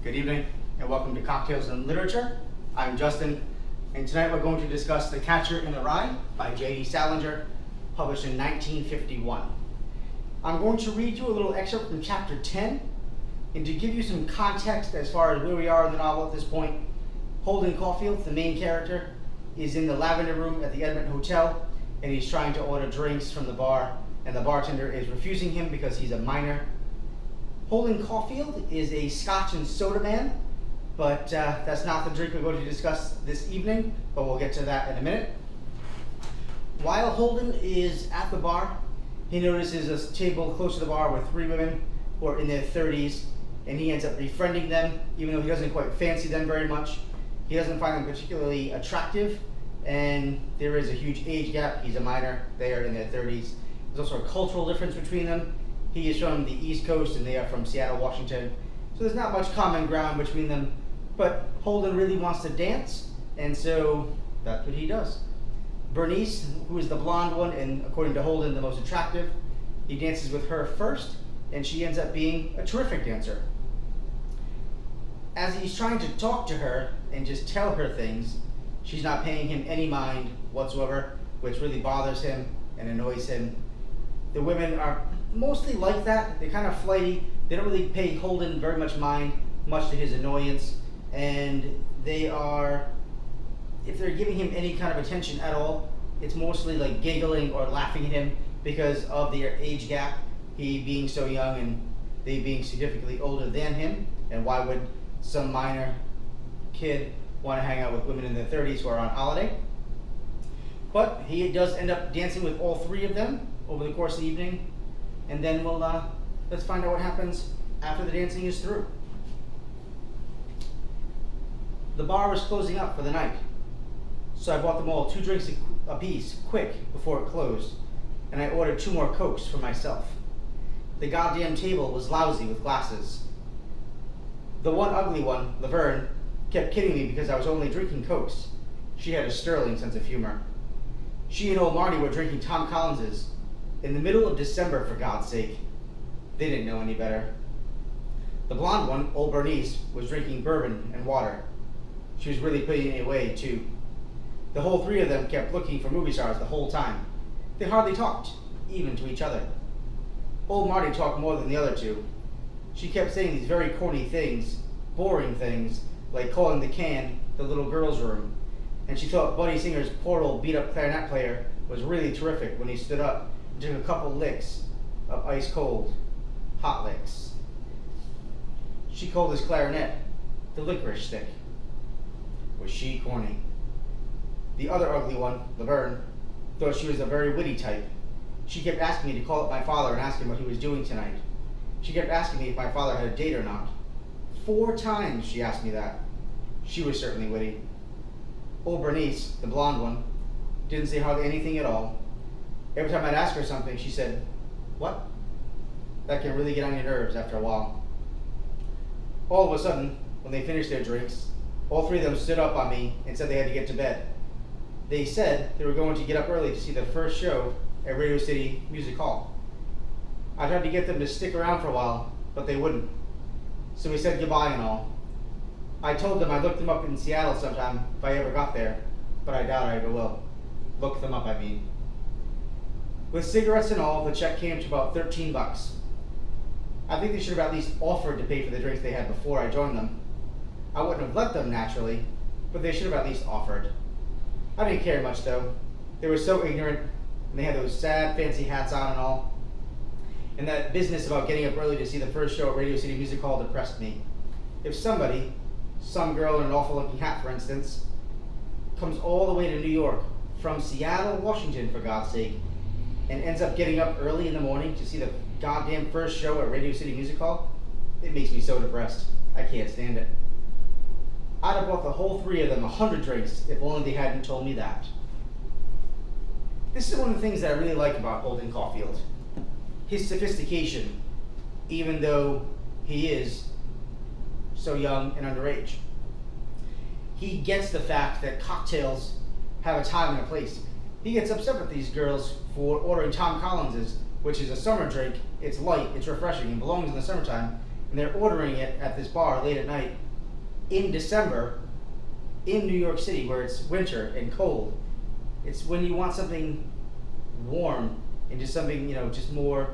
Good evening and welcome to Cocktails and Literature. I'm Justin, and tonight we're going to discuss The Catcher in the Rye by J.D. Salinger, published in 1951. I'm going to read you a little excerpt from chapter 10, and to give you some context as far as where we are in the novel at this point, Holden Caulfield, the main character, is in the lavender room at the Edmond Hotel, and he's trying to order drinks from the bar, and the bartender is refusing him because he's a minor. Holden Caulfield is a scotch and soda man, but that's not the drink we're going to discuss this evening, but we'll get to that in a minute. While Holden is at the bar, he notices a table close to the bar with three women who are in their 30s, and he ends up befriending them, even though he doesn't quite fancy them very much. He doesn't find them particularly attractive, and there is a huge age gap. He's a minor, they are in their 30s. There's also a cultural difference between them. He is from the East Coast and they are from Seattle, Washington. So there's not much common ground between them, but Holden really wants to dance, and so that's what he does. Bernice, who is the blonde one and according to Holden the most attractive, he dances with her first, and she ends up being a terrific dancer. As he's trying to talk to her and just tell her things, she's not paying him any mind whatsoever, which really bothers him and annoys him. The women are mostly like that. They're kind of flighty. They don't really pay Holden very much mind, much to his annoyance. And they are, if they're giving him any kind of attention at all, it's mostly like giggling or laughing at him because of their age gap, he being so young and they being significantly older than him. And why would some minor kid want to hang out with women in their 30s who are on holiday? But he does end up dancing with all three of them over the course of the evening, and then let's find out what happens after the dancing is through. The bar was closing up for the night, so I bought them all 2 drinks apiece, quick, before it closed, and I ordered 2 more Cokes for myself. The goddamn table was lousy with glasses. The one ugly one, Laverne, kept kidding me because I was only drinking Cokes. She had a sterling sense of humor. She and old Marty were drinking Tom Collins's in the middle of December, for God's sake. They didn't know any better. The blonde one, old Bernice, was drinking bourbon and water. She was really putting it away, too. The whole 3 of them kept looking for movie stars the whole time. They hardly talked, even to each other. Old Marty talked more than the other 2. She kept saying these very corny things, boring things, like calling the can the little girl's room. And she thought Buddy Singer's poor old beat-up clarinet player was really terrific when he stood up and took a couple licks of ice cold, hot licks. She called his clarinet the licorice stick. Was she corny? The other ugly one, Laverne, thought she was a very witty type. She kept asking me to call up my father and ask him what he was doing tonight. She kept asking me if my father had a date or not. 4 times she asked me that. She was certainly witty. Old Bernice, the blonde one, didn't say hardly anything at all. Every time I'd ask her something, she said, "What?" That can really get on your nerves after a while. All of a sudden, when they finished their drinks, all 3 of them stood up on me and said they had to get to bed. They said they were going to get up early to see the first show at Radio City Music Hall. I tried to get them to stick around for a while, but they wouldn't. So we said goodbye and all. I told them I'd look them up in Seattle sometime if I ever got there, but I doubt I ever will. Look them up, I mean. With cigarettes and all, the check came to about $13. I think they should have at least offered to pay for the drinks they had before I joined them. I wouldn't have let them, naturally, but they should have at least offered. I didn't care much, though. They were so ignorant, and they had those sad, fancy hats on and all. And that business about getting up early to see the first show at Radio City Music Hall depressed me. If somebody, some girl in an awful-looking hat, for instance, comes all the way to New York from Seattle, Washington, for God's sake, and ends up getting up early in the morning to see the goddamn first show at Radio City Music Hall, it makes me so depressed. I can't stand it. I'd have bought the whole 3 of them 100 drinks if only they hadn't told me that. This is one of the things that I really like about Holden Caulfield. His sophistication, even though he is so young and underage. He gets the fact that cocktails have a time and a place. He gets upset with these girls for ordering Tom Collins's, which is a summer drink. It's light, it's refreshing, and belongs in the summertime. and they're ordering it at this bar late at night in December in New York City where it's winter and cold. It's when you want something warm and just something, just more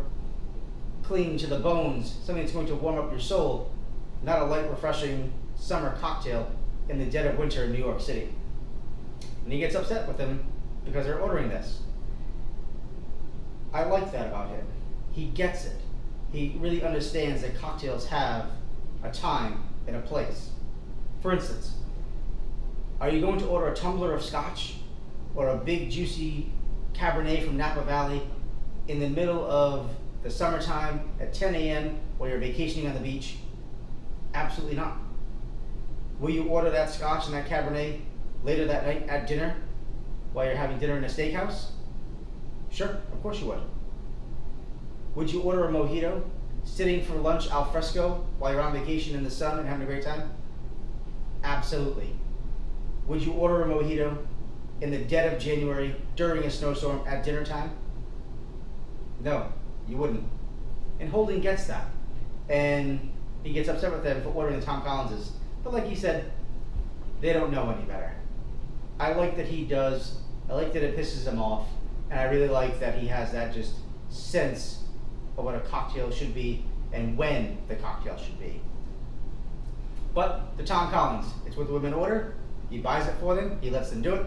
clean to the bones, something that's going to warm up your soul, not a light, refreshing summer cocktail in the dead of winter in New York City. And he gets upset with them because they're ordering this. I like that about him. He gets it. He really understands that cocktails have a time and a place. For instance, are you going to order a tumbler of scotch or a big juicy Cabernet from Napa Valley in the middle of the summertime at 10 a.m. while you're vacationing on the beach? Absolutely not. Will you order that scotch and that Cabernet later that night at dinner while you're having dinner in a steakhouse? Sure, of course you would. Would you order a mojito sitting for lunch al fresco while you're on vacation in the sun and having a great time? Absolutely. Would you order a mojito in the dead of January during a snowstorm at dinner time? No, you wouldn't. And Holden gets that. And he gets upset with them for ordering the Tom Collinses. But like he said, they don't know any better. I like that he does. I like that it pisses him off. And I really like that he has that just sense of what a cocktail should be and when the cocktail should be. But the Tom Collins, it's what the women order. He buys it for them. He lets them do it.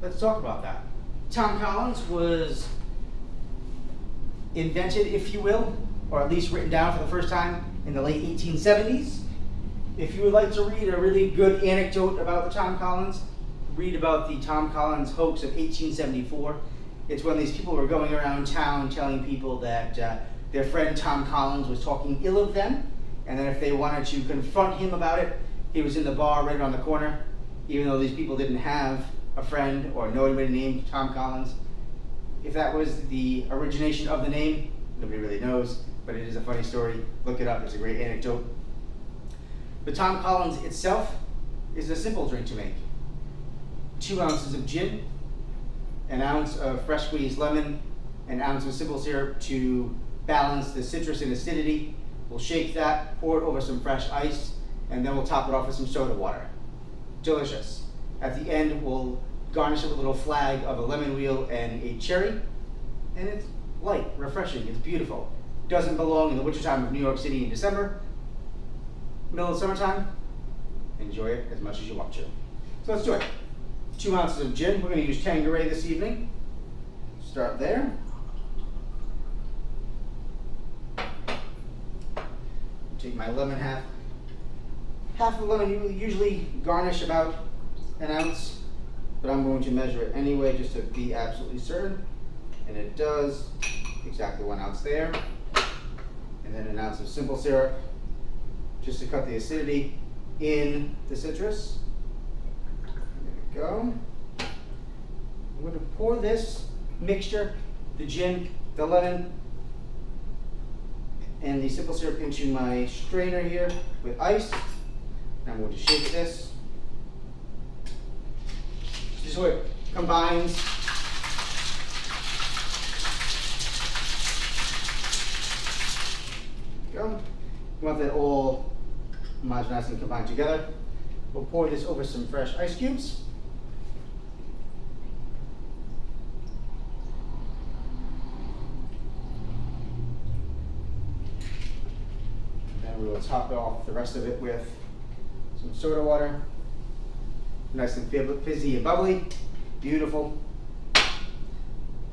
Let's talk about that. Tom Collins was invented, if you will, or at least written down for the first time in the late 1870s. If you would like to read a really good anecdote about the Tom Collins, read about the Tom Collins hoax of 1874. It's when these people were going around town telling people that their friend Tom Collins was talking ill of them, and that if they wanted to confront him about it, he was in the bar right around the corner, even though these people didn't have a friend or know anybody named Tom Collins. If that was the origination of the name, nobody really knows, but it is a funny story. Look it up, it's a great anecdote. The Tom Collins itself is a simple drink to make. 2 ounces of gin, an ounce of fresh squeezed lemon, an ounce of simple syrup to balance the citrus and acidity. We'll shake that, pour it over some fresh ice, and then we'll top it off with some soda water. Delicious. At the end, we'll garnish it with a little flag of a lemon wheel and a cherry, and it's light, refreshing, it's beautiful. Doesn't belong in the wintertime of New York City in December. Middle of summertime, enjoy it as much as you want to. So let's do it. 2 ounces of gin. We're going to use Tanqueray this evening. Start there. Take my lemon half. Half of the lemon, you usually garnish about an ounce, but I'm going to measure it anyway just to be absolutely certain. And it does exactly 1 ounce there. And then an ounce of simple syrup just to cut the acidity in the citrus. There we go. I'm going to pour this mixture, the gin, the lemon, and the simple syrup into my strainer here with ice. And I'm going to shake this. Just so it combines. There we go. You want that all homogenized and combined together. We'll pour this over some fresh ice cubes. Then we will top off the rest of it with some soda water. Nice and fizzy and bubbly. Beautiful.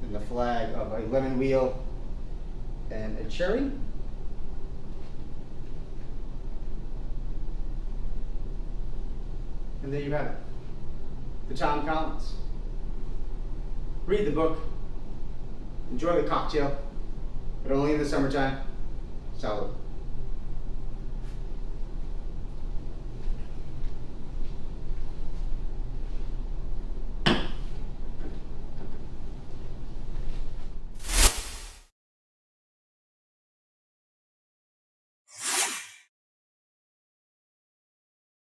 And the flag of a lemon wheel and a cherry. And there you have it. The Tom Collins. Read the book. Enjoy the cocktail, but only in the summertime. Salud.